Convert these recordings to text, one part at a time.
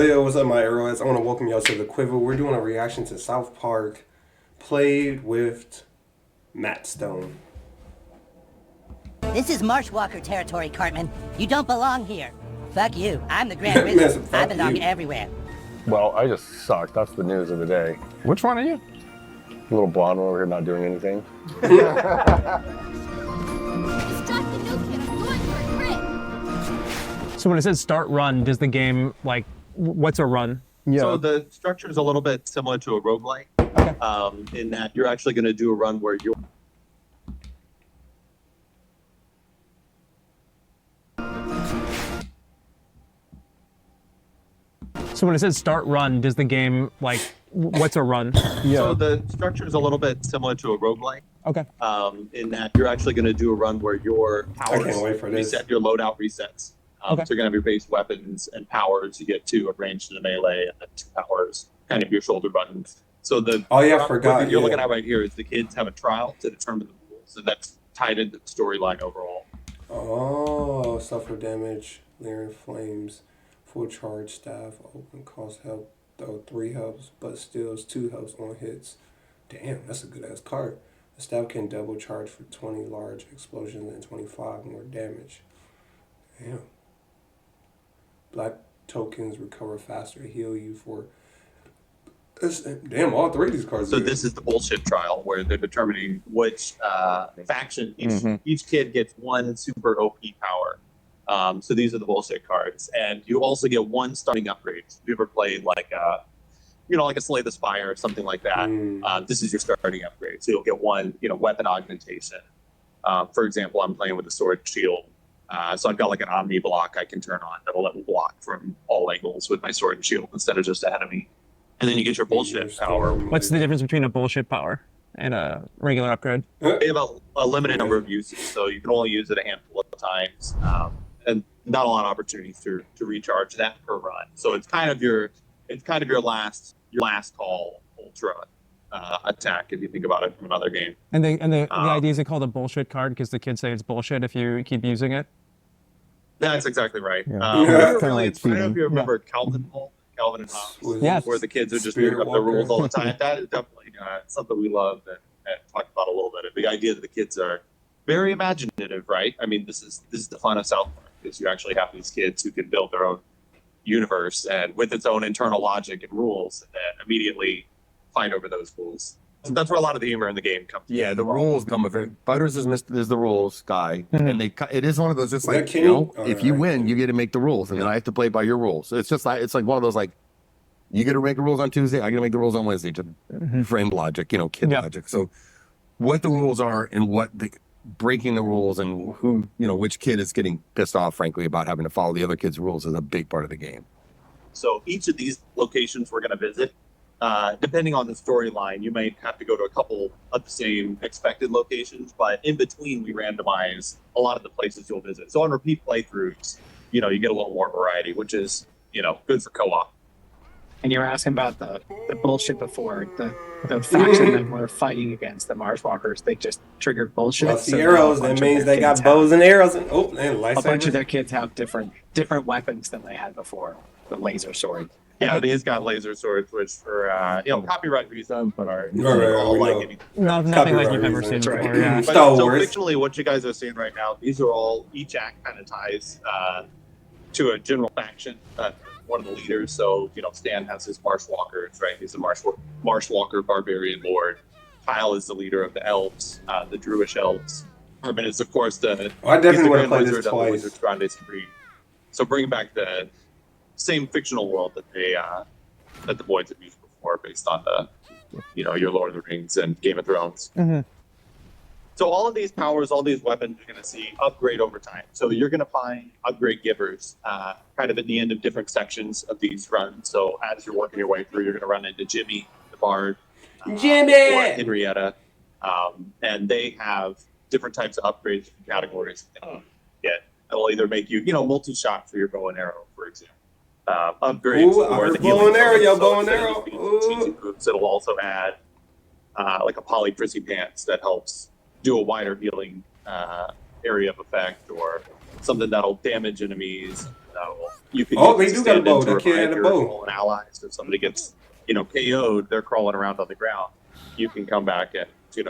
Yo, what's up, my arrowheads? I want to welcome y'all to the Quiver. We're doing a reaction to South Park, played with Matt Stone. This is Marshwalker territory, Cartman. You don't belong here. Fuck you. I'm the Grand Wizard. I belong everywhere. Well, I just suck. That's the news of the day. Which one are you? A little blonde one over here not doing anything. So when it says start run, does the game, like, what's a run? Yeah. So the structure is a little bit similar to a roguelike, in that you're actually going to do a run where you're... So when it says start run, does the game, like, what's a run? Yeah. So the structure is a little bit similar to a roguelike, Okay. in that you're actually going to do a run where your powers can't wait for this. reset, your loadout resets. Okay. So you're going to have your base weapons and powers. You get 2 ranged in a melee, and then 2 powers, kind of your shoulder buttons. So the I forgot. What you're looking at right here is the kids have a trial to determine the rules, and that's tied into the storyline overall. Oh, suffer damage, layering flames, full charge staff, open cost help, though 3 helps, but steals 2 helps on hits. Damn, that's a good ass card. The staff can double charge for 20 large explosions and 25 more damage. Damn. Black tokens recover faster, heal you for... Damn, all 3 of these cards. So this is the bullshit trial where they're determining which faction, each kid gets 1 super OP power. So these are the bullshit cards. And you also get 1 starting upgrade. If you ever played like like a Slay the Spire or something like that, this is your starting upgrade. So you'll get 1, weapon augmentation. For example, I'm playing with a sword and shield. So I've got like an omni block I can turn on that'll let me block from all angles with my sword and shield instead of just ahead of me. And then you get your bullshit power. What's the difference between a bullshit power and a regular upgrade? They have a limited number of uses, so you can only use it a handful of times, and not a lot of opportunities to recharge that per run. So it's kind of your last call ultra attack if you think about it from another game. And the idea is it called a bullshit card because the kids say it's bullshit if you keep using it? That's exactly right. Yeah. I don't know like if you remember Calvin and Hobbes, Yes. where the kids are just making up the rules all the time. That is definitely something we love and talk about a little bit. The idea that the kids are very imaginative, right? I mean, this is the fun of South Park, is you actually have these kids who can build their own universe and with its own internal logic and rules, and then immediately fight over those rules. So that's where a lot of the humor in the game comes. Yeah, the rules come with it. Butters is the rules guy, and it is one of those. It's like, if you win, you get to make the rules, and then I have to play by your rules. So it's just like one of those, like, you get to make the rules on Tuesday, I get to make the rules on Wednesday. To frame logic, kid logic. So what the rules are and what the breaking the rules and who which kid is getting pissed off, frankly, about having to follow the other kid's rules is a big part of the game. So each of these locations we're going to visit, depending on the storyline, you might have to go to a couple of the same expected locations, but in between we randomize a lot of the places you'll visit. So on repeat playthroughs, you get a little more variety, which is, good for co-op. And you were asking about the bullshit before, the faction that we're fighting against, the Marshwalkers, they just triggered bullshit. Well, the arrows, that means they got bows and arrows and lightsabers. A bunch of their kids have different weapons than they had before. The laser sword. Yeah, these got laser swords, which for copyright reasons, but are Right. Nothing like you've ever seen before. Yeah. Star So Wars. fictionally, what you guys are seeing right now, these are all, each act kind of ties to a general faction, one of the leaders. So, Stan has his Marshwalkers, right? He's a Marshwalker barbarian lord. Kyle is the leader of the elves, the Druish elves. Herman is, of course, I definitely want to play Wizard this of the twice. Wizard's Grandes Supreme. So bringing back the same fictional world that the boys have used before, based on the your Lord of the Rings and Game of Thrones. So all of these powers, all these weapons, you're going to see upgrade over time. So you're going to find upgrade givers kind of at the end of different sections of these runs. So as you're working your way through, you're going to run into Jimmy the Bard, or Henrietta, and they have different types of upgrades and categories that you can get. It'll either make you, multi-shot for your bow and arrow, for example. Upgrades for the bow and arrow, healing bow and arrow. cheesy boots. It'll also add like a poly prissy pants that helps do a wider healing area of effect, or something that'll damage enemies, that'll you can Oh, use they it do to got a stand bow. in to That kid revive had a your bow. fallen allies. If somebody gets, KO'd, they're crawling around on the ground. You can come back and,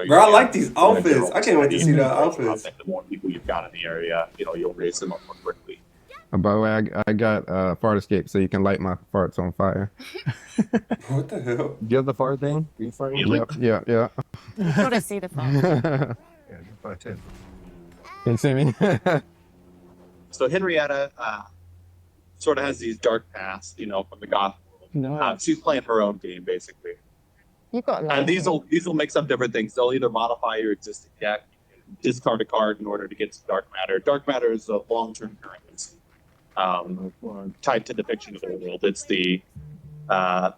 Bro, I like these outfits. I can't wait to see the outfits. The more people you've got in the area, you'll raise them up more quickly. By the way, I got fart escape, so you can light my farts on fire. What the hell? Do you have the fart thing? Yeah. You've got to see the fart. Yeah, fart too. Can you see me? So Henrietta sort of has these dark pasts, from the goth world. No. She's playing her own game, basically. You've got to And these will mix up different things. They'll either modify your existing deck, discard a card in order to get to dark matter. Dark matter is a long-term currency tied to the fiction of the world. It's the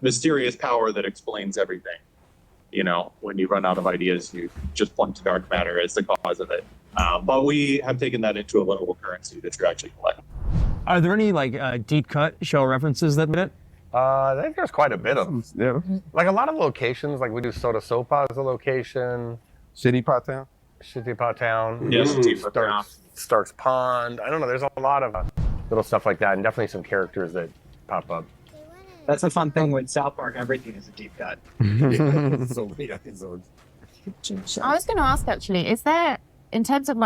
mysterious power that explains everything. When you run out of ideas, you just point to dark matter as the cause of it. But we have taken that into a level currency that you're actually collecting. Are there any deep cut show references that bit? I think there's quite a bit of them. Yeah. Like a lot of locations, like we do Soda Sopa as a location, Shitty Pot Town. Shitty Pot Town, Yes, Shitty Pot Town. Stark's Pond. I don't know. There's a lot of little stuff like that, and definitely some characters that pop up. That's a fun thing with South Park. Everything is a deep cut. So many episodes. I was going to ask actually, is there, in terms of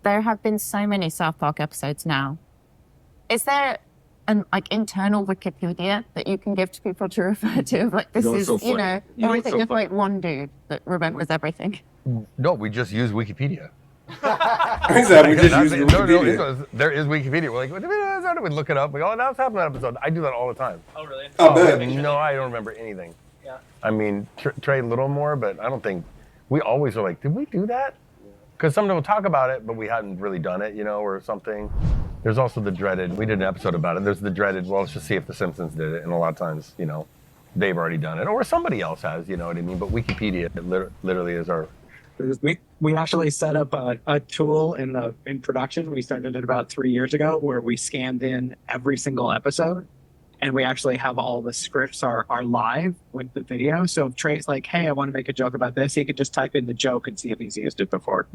there have been so many South Park episodes now, is there an internal Wikipedia that you can give to people to refer to? Of, this is, so funny. or is it just one dude that remembers everything? No, we just use Wikipedia. Exactly. We just use Wikipedia. There is Wikipedia. We're like, what do we look it up? We go, oh, that's happened in that episode. I do that all the time. Oh, really? I bet. No, I don't remember anything. Yeah. I mean, Trey a little more, but I don't think, we always are like, did we do that? Because somebody will talk about it, but we hadn't really done it, or something. There's also the dreaded, we did an episode about it. There's the dreaded, well, let's just see if The Simpsons did it. And a lot of times, they've already done it. Or somebody else has, you know what I mean? But Wikipedia literally is our... We actually set up a tool in production. We started it about 3 years ago where we scanned in every single episode, and we actually have all the scripts are live with the video. So if Trey's like, hey, I want to make a joke about this, he could just type in the joke and see if he's used it before.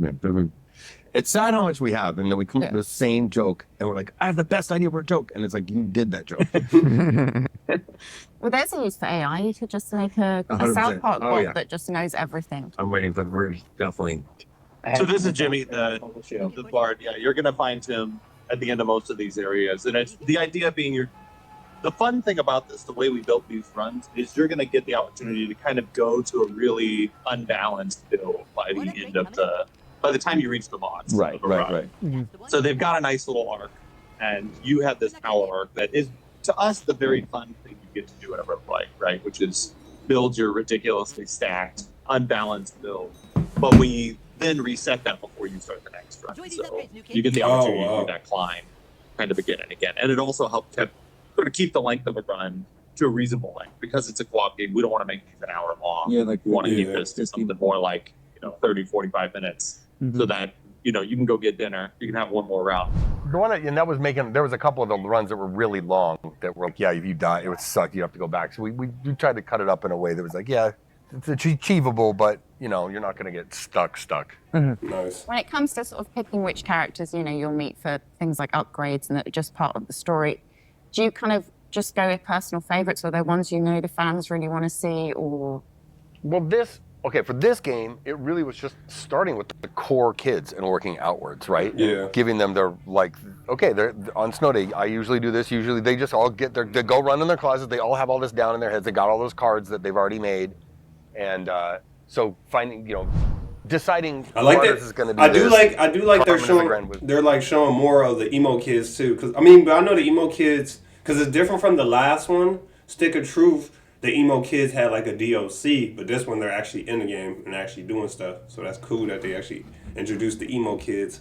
It's sad how much we have, and then we come up with the same joke, and we're like, I have the best idea for a joke, and it's like, you did that joke. Well, there's a use for AI. You could just make a 100%. South Park Oh, bot yeah. that just knows everything. I'm waiting for the definitely. So this is Jimmy, the bard. Yeah, you're gonna find him at the end of most of these areas, and it's the idea being the fun thing about this, the way we built these runs, is you're gonna get the opportunity to kind of go to a really unbalanced build by the time you reach the boss. Right. So they've got a nice little arc, and you have this power arc that is, to us, the very fun thing you get to do at a roguelike, right? Which is build your ridiculously stacked, unbalanced build. But we then reset that before you start the next run. So you get the opportunity to do that climb kind of again and again. And it also helps sort of keep the length of a run to a reasonable length. Because it's a co-op game, we don't want to make these an hour long. Yeah, like we want to keep this to something more like 30, 45 minutes. So that you can go get dinner, you can have one more round. The one and that was there was a couple of the runs that were really long that were like, yeah, if you die, it would suck, you have to go back. So we tried to cut it up in a way that was like, yeah, it's achievable, but you're not going to get stuck. Nice. When it comes to sort of picking which characters, you'll meet for things like upgrades and that are just part of the story, do you kind of just go with personal favorites, or are there ones the fans really want to see, or? Well, for this game, it really was just starting with the core kids and working outwards, right? Yeah. Giving them they're on snow day, I usually do this. Usually they just all they go run in their closet. They all have all this down in their heads. They got all those cards that they've already made. And so finding, deciding I like that. Is going to be I do like they're showing more of the emo kids too. But I know the emo kids, because it's different from the last one, Stick of Truth. The emo kids had like a DOC, but this one they're actually in the game and actually doing stuff. So that's cool that they actually introduced the emo kids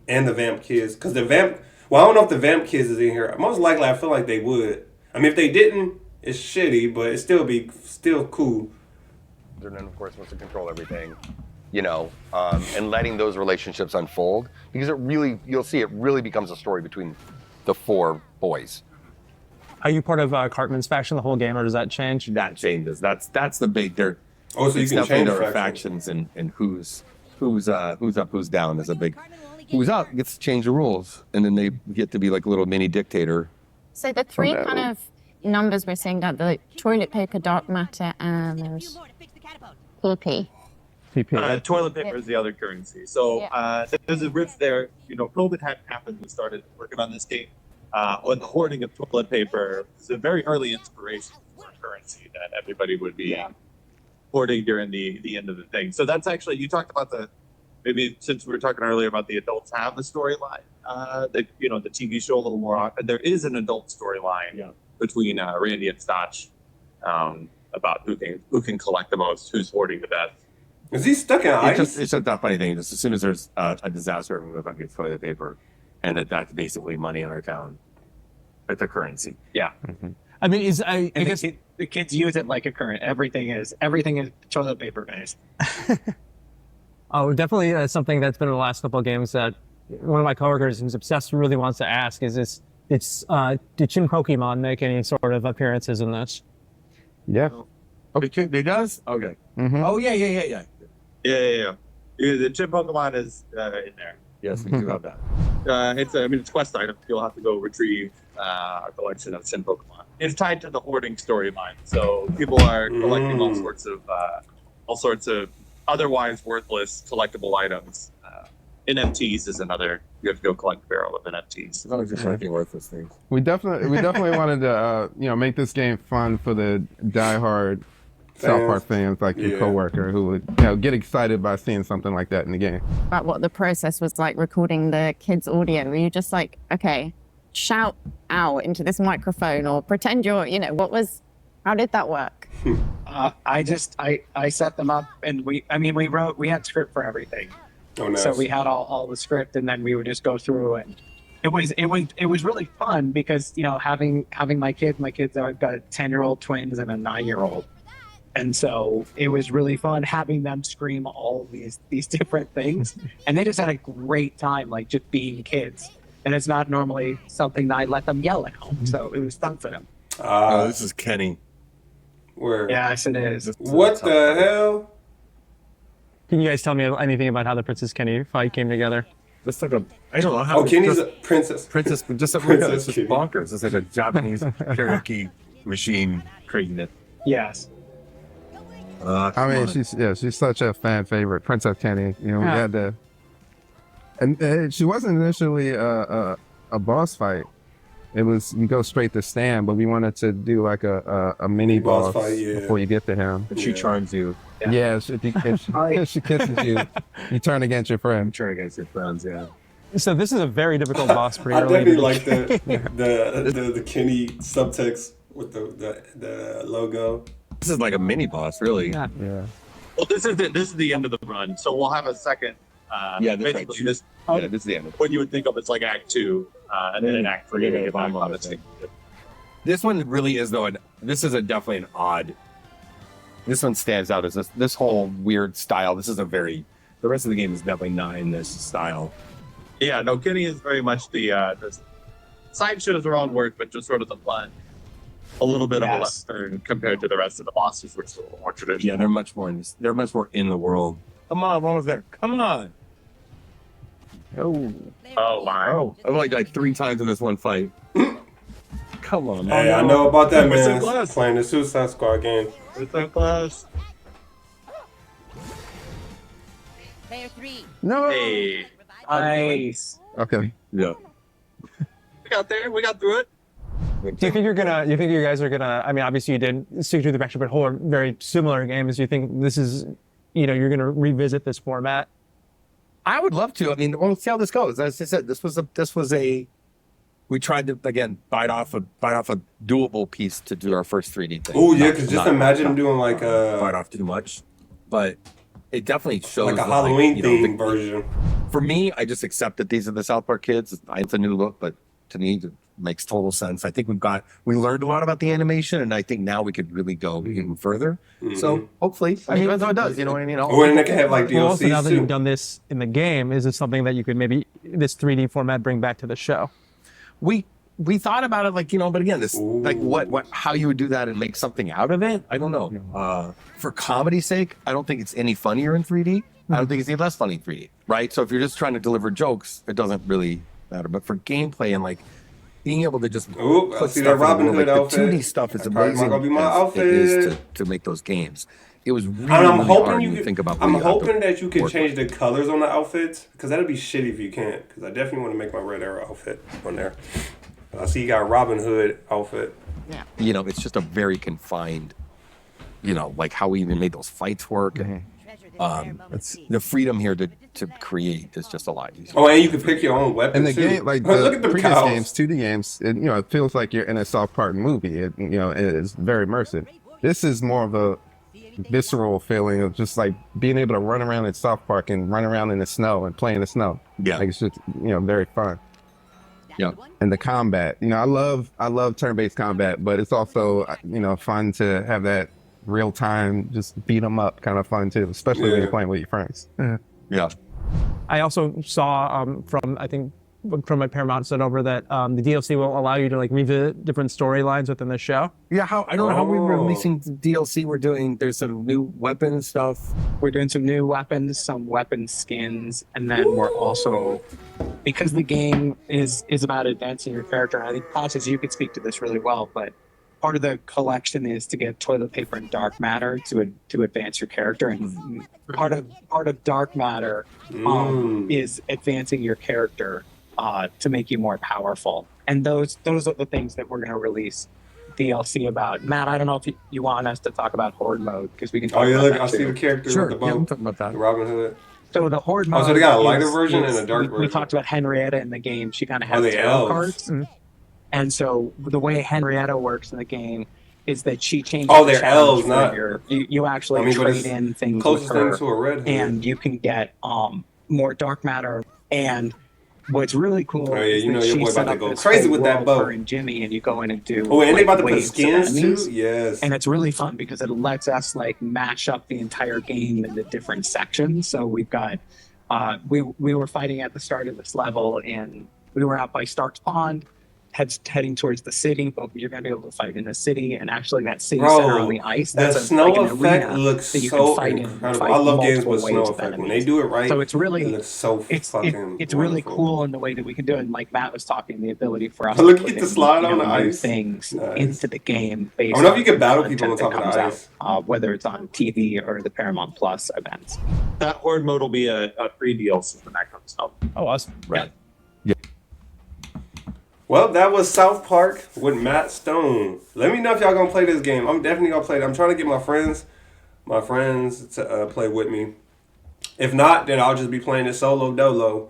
and the vamp kids. Because I don't know if the vamp kids is in here. Most likely, I feel like they would. If they didn't, it's shitty, but it still cool. And then, of course, wants to control everything, and letting those relationships unfold, because you'll see it really becomes a story between the four boys. Are you part of Cartman's faction the whole game, or does that change? That changes. That's the big. So you can change their factions and who's up, who's down is a big. who's out gets to change the rules, and then they get to be like a little mini dictator. So the three kind of numbers we're seeing that the toilet paper, dark matter, and there's PP. Toilet paper is the other currency. So there's a rift there. You know, COVID hadn't happened. We started working on this game. On the hoarding of toilet paper was a very early inspiration for a currency that everybody would be hoarding during the end of the thing. So that's actually, you talked about maybe since we were talking earlier about the adults have a storyline, the TV show a little more. There is an adult storyline between Randy and Stotch about who can collect the most, who's hoarding the best. Is he stuck in ice? It's just that funny thing. Just as soon as there's a disaster, we move on to toilet paper, and that's basically money in our town. It's a currency. Yeah. Mm-hmm. I mean, I guess the kids use it like a current. Everything is toilet paper based. Oh, definitely something that's been in the last couple of games that one of my coworkers who's obsessed really wants to ask is this: did ∞Pokemon make any sort of appearances in this? Yeah. Okay, it does. Okay. Mm-hmm. Oh yeah. Yeah. The Chip Pokemon is in there. Yes, we do have that. It's quest item. You'll have to go retrieve a collection of Shin Pokemon. It's tied to the hoarding storyline, so people are collecting all sorts of otherwise worthless collectable items. NFTs is another. You have to go collect a barrel of NFTs. As long as you're collecting worthless things. We definitely wanted to make this game fun for the diehard South Park fans like your coworker who would get excited by seeing something like that in the game. About what the process was like recording the kids' audio. Were you just like, okay, shout out into this microphone or pretend you're, how did that work? I set them up and we had script for everything. Oh, nice. So we had all the script and then we would just go through and it was really fun because, having my kids, I've got 10-year-old twins and a 9-year-old. And so it was really fun having them scream all these different things. And they just had a great time, like just being kids. And it's not normally something that I let them yell at home. So it was fun for them. This is Kenny. Where? Yes, it is. What the hell? Can you guys tell me anything about how the Princess Kenny fight came together? It's like I don't know how. Oh, Kenny's a princess. Princess, just Princess it's Kenny. bonkers. It's like a Japanese karaoke machine creating it. Yes. She's such a fan favorite, Princess Kenny. We had to, and she wasn't initially a boss fight. It was you go straight to Stan, but we wanted to do like a mini boss fight, before you get to him. She charms you. Yeah, if she kisses you, you turn against your friend. You turn against your friends. Yeah. So this is a very difficult boss. I definitely like the Kenny subtext with the logo. This is like a mini boss, really. Yeah. Well, this is the end of the run, so we'll have a second. This is the end. What you would think of as like Act 2, and then in Act 3, you get back on the team. This one really is though. This is definitely an odd. This one stands out as this whole weird style. This is the rest of the game is definitely not in this style. Yeah, no, Kenny is very much the sideshow is the wrong word, but just sort of the fun. A little bit of a left turn compared to the rest of the bosses, which are a little more traditional. Yeah, they're much more in the world. Come on, one was there. Come on. Oh my! Oh, I'm like 3 times in this one fight. Come on, man. Hey, I know about that, man. So playing the Suicide Squad game. We're so close. Player 3. No. Hey. Nice. Okay. Yeah. We got there. We got through it. Do you think you guys are gonna? I mean, obviously you did stick to the Backstreet, but whole very similar games. Do you think this is, you're gonna revisit this format? I would love to. I mean, we'll see how this goes. As I said, this was a. We tried to again bite off a doable piece to do our first 3D thing. Oh yeah, because just imagine doing like a bite off too much, but it definitely shows like a Halloween theme version. For me, I just accept that these are the South Park kids. It's a new look, but to me, it makes total sense. I think we learned a lot about the animation, and I think now we could really go even further. Mm-hmm. So hopefully, that's how it does. You know what I mean? And they can have like DLCs also, now that too. you've done this in the game, is it something that you could maybe this 3D format bring back to the show? We thought about it, but again, this how you would do that and make something out of it. I don't know. For comedy's sake, I don't think it's any funnier in 3D. I don't think it's any less funny in 3D. right? So if you're just trying to deliver jokes, it doesn't really matter. But for gameplay and like being able to just I see that Robin Hood outfit. The 2D stuff is That's probably amazing. not gonna be my outfit. It is to make those games. It was really, And I'm really hoping hard you when can, think about. I'm what you have to hoping that you can work change with. the colors on the outfits, because that'd be shitty if you can't. Because I definitely want to make my Red Arrow outfit on there. I see you got a Robin Hood outfit. Yeah. You know, it's just a very confined. You know, like how we even made those fights work. It's the freedom here to create is just a lot easier. Oh, and you can pick your own weapon And the too. game, like Look the at the previous cows. games, 2D games, it feels like you're in a South Park movie. It is very immersive. This is more of a visceral feeling of just like being able to run around in South Park and run around in the snow and play in the snow. Yeah. Like it's just very fun. Yeah. And the combat, I love turn-based combat, but it's also fun to have that real time, just beat them up kind of fun too, especially when you're playing with your friends. Yeah. I also saw from my Paramount sent over that the DLC will allow you to like revisit different storylines within the show. Yeah, I don't know how we're releasing DLC. There's some new weapon stuff. We're doing some new weapons, some weapon skins, and then we're also, because the game is about advancing your character, and I think Pontus, you could speak to this really well, but part of the collection is to get toilet paper and dark matter to advance your character, and part of dark matter is advancing your character to make you more powerful. And those are the things that we're going to release DLC about. Matt, I don't know if you want us to talk about Horde mode, because we can talk about that I see too. the character Sure, with the yeah, bow. we'll talk about that. The Robin Hood. So the Horde mode. So they got a lighter version and a dark version. We talked about Henrietta in the game. She kind of has the tarot elves. cards. And so the way Henrietta works in the game is that she changes. Oh, the they're challenge elves, for not. you actually but trade it's in things with closest her, thing to a red hood. and you can get more dark matter. And what's really cool is your that she boy set about to up go this crazy whole with that world, bow. her and Jimmy, and you go in and do. Oh, and they about to put waves of skins enemies. too. Yes. And it's really fun because it lets us like mash up the entire game into different sections. So we've got, we were fighting at the start of this level, and we were out by Stark's Pond, heading towards the city, but you're going to be able to fight in the city, and actually that city center on the ice, the that's snow like an effect arena looks that you so can fight incredible. in. Fight I love games multiple with snow waves of effect. When enemies. they do it right, So it's really, it looks so fucking it's really wonderful. cool in the way that we can do it. And like Matt was talking, the ability for us Look, to you put get to in, slide on the new ice. things Nice. into the game. Based I don't know if you on can battle content people on that top of the comes ice. out, whether it's on TV or the Paramount Plus events. That Horde mode will be a free DLC when that comes out. Oh, awesome. Right. Well, that was South Park with Matt Stone. Let me know if y'all gonna play this game. I'm definitely gonna play it. I'm trying to get my friends to play with me. If not, then I'll just be playing it solo dolo,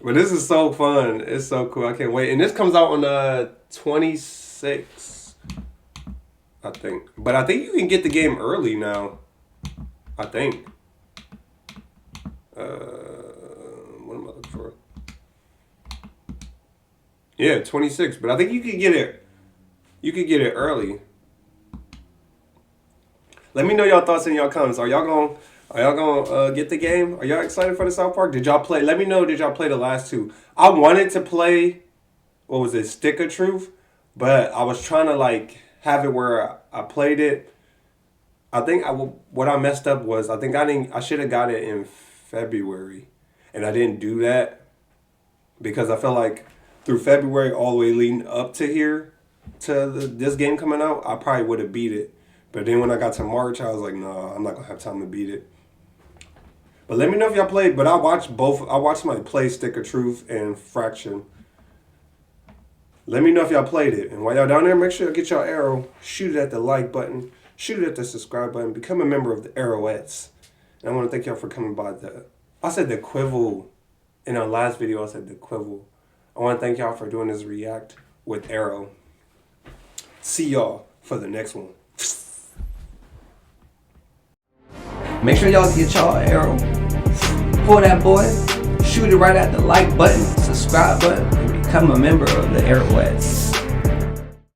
But this is so fun. It's so cool. I can't wait. And this comes out on 26th, I think. But I think you can get the game early now. I think. What am I looking for? Yeah, 26. But I think you could get it. You could get it early. Let me know y'all thoughts in y'all comments. Are y'all gonna get the game? Are y'all excited for the South Park? Did y'all play? Let me know. Did y'all play the last two? I wanted to play. What was it? Stick of Truth, but I was trying to like have it where I played it. I think what I messed up was I should have got it in February, and I didn't do that because I felt like through February all the way leading up to here to this game coming out, I probably would have beat it. But then when I got to March, I was like, no, I'm not gonna have time to beat it. But let me know if y'all played. But I watched both. I watched somebody play Stick of Truth and Fraction. Let me know if y'all played it. And while y'all down there, make sure you get y'all arrow, shoot it at the like button, shoot it at the subscribe button, become a member of the Arrowettes. And I want to thank y'all for coming by I said the Quivel. In our last video, I said the Quivel. I want to thank y'all for doing this react with Arrow. See y'all for the next one. Make sure y'all get y'all arrow. For that boy, shoot it right at the like button, subscribe button, and become a member of the Arrowettes.